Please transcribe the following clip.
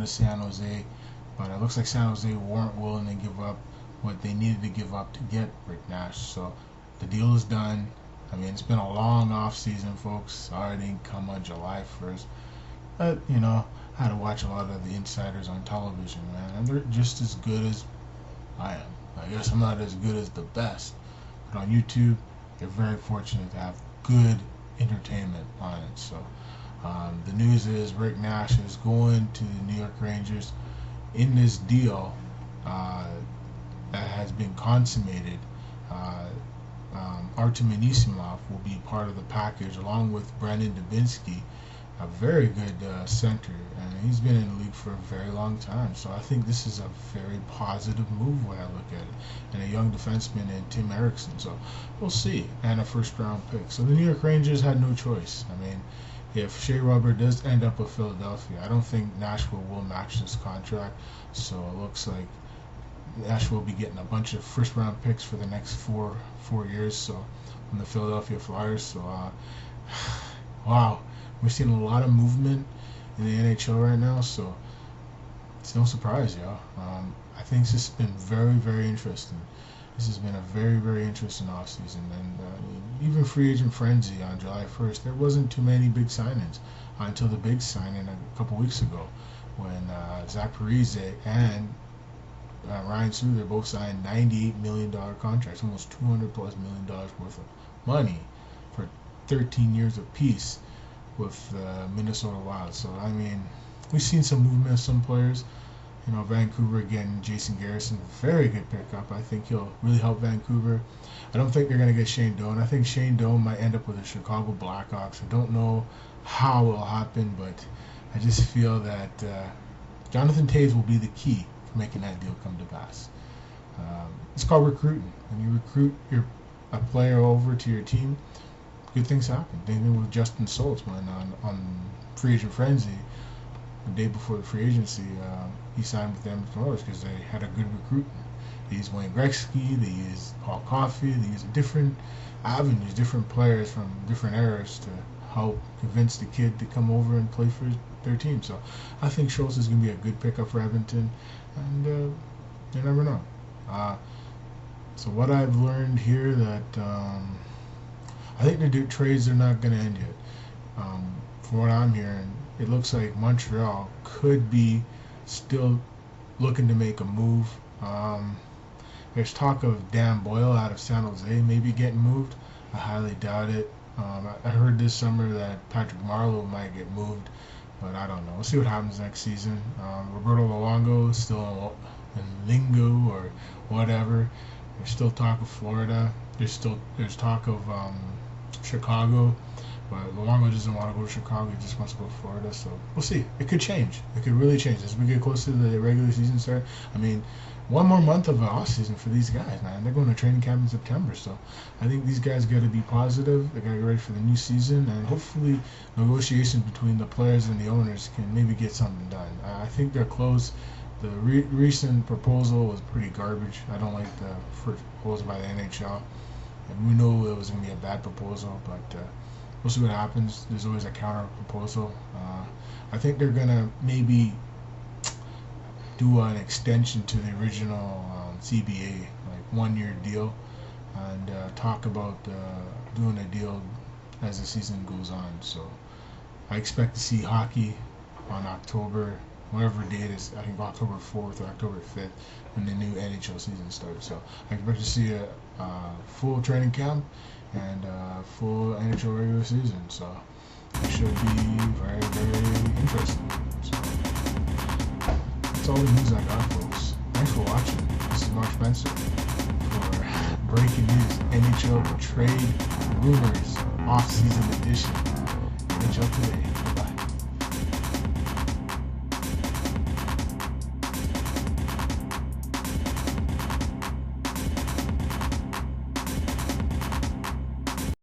with San Jose, but it looks like San Jose weren't willing to give up what they needed to give up to get Rick Nash. So the deal is done. I mean, it's been a long off season, folks. Sorry it didn't come on July 1st. But, you know, I had to watch a lot of the insiders on television, man. And they're just as good as I am. I guess I'm not as good as the best. But on YouTube, they're very fortunate to have good entertainment on it. So the news is Rick Nash is going to the New York Rangers. In this deal that has been consummated, Artem Anisimov will be part of the package along with Brandon Dubinsky, a very good center, and he's been in the league for a very long time. So I think this is a very positive move when I look at it, and a young defenseman in Tim Erickson. So we'll see, and a first-round pick. So the New York Rangers had no choice. I mean, if Shea Weber does end up with Philadelphia, I don't think Nashville will match this contract. So it looks like Nashville will be getting a bunch of first-round picks for the next four years. So from the Philadelphia Flyers. So wow, we're seeing a lot of movement in the NHL right now. So it's no surprise, y'all. I think this has been very, very interesting. This has been a very, very interesting offseason. And even free agent frenzy on July 1st, there wasn't too many big signings until the big signing a couple weeks ago when Zach Parise and Ryan Suter both signed $98 million contracts, almost $200+ million worth of money for 13 years apiece with Minnesota Wild. So, I mean, we've seen some movement of some players. You know, Vancouver again, Jason Garrison, very good pickup. I think he'll really help Vancouver. I don't think they're going to get Shane Doan. I think Shane Doan might end up with the Chicago Blackhawks. I don't know how it will happen, but I just feel that Jonathan Toews will be the key for making that deal come to pass. It's called recruiting. When you recruit a player over to your team, good things happen. They did with Justin Schultz when on free agent frenzy the day before the free agency, he signed with them because they had a good recruitment. They used Wayne Gretzky, they used Paul Coffey, they used different avenues, different players from different eras to help convince the kid to come over and play for their team. So I think Schultz is going to be a good pickup for Edmonton, and you never know. So what I've learned here that I think the trades are not going to end yet. From what I'm hearing, it looks like Montreal could be still looking to make a move. There's talk of Dan Boyle out of San Jose maybe getting moved. I highly doubt it. I heard this summer that Patrick Marleau might get moved, but I don't know. We'll see what happens next season. Roberto Luongo is still in Lingo or whatever. There's still talk of Florida. There's talk of Chicago, but Luongo doesn't want to go to Chicago. He just wants to go to Florida. So we'll see. It could change. It could really change as we get closer to the regular season start. I mean, one more month of an off season for these guys, man. They're going to training camp in September, so I think these guys got to be positive. They got to get ready for the new season, and hopefully negotiations between the players and the owners can maybe get something done. I think they're close. The recent proposal was pretty garbage. I don't like the first proposal by the NHL, and we know it was going to be a bad proposal, but we'll see what happens. There's always a counter proposal. I think they're going to maybe do an extension to the original CBA, like 1-year deal, and talk about doing a deal as the season goes on. So I expect to see hockey on October, whatever date is, I think October 4th or October 5th, when the new NHL season starts. So I expect to see a full training camp and full NHL regular season. So it should be very, very interesting. So that's all the news I got, folks. Thanks for watching. This is Mark Spencer for breaking news NHL trade rumors off-season edition. NHL Today.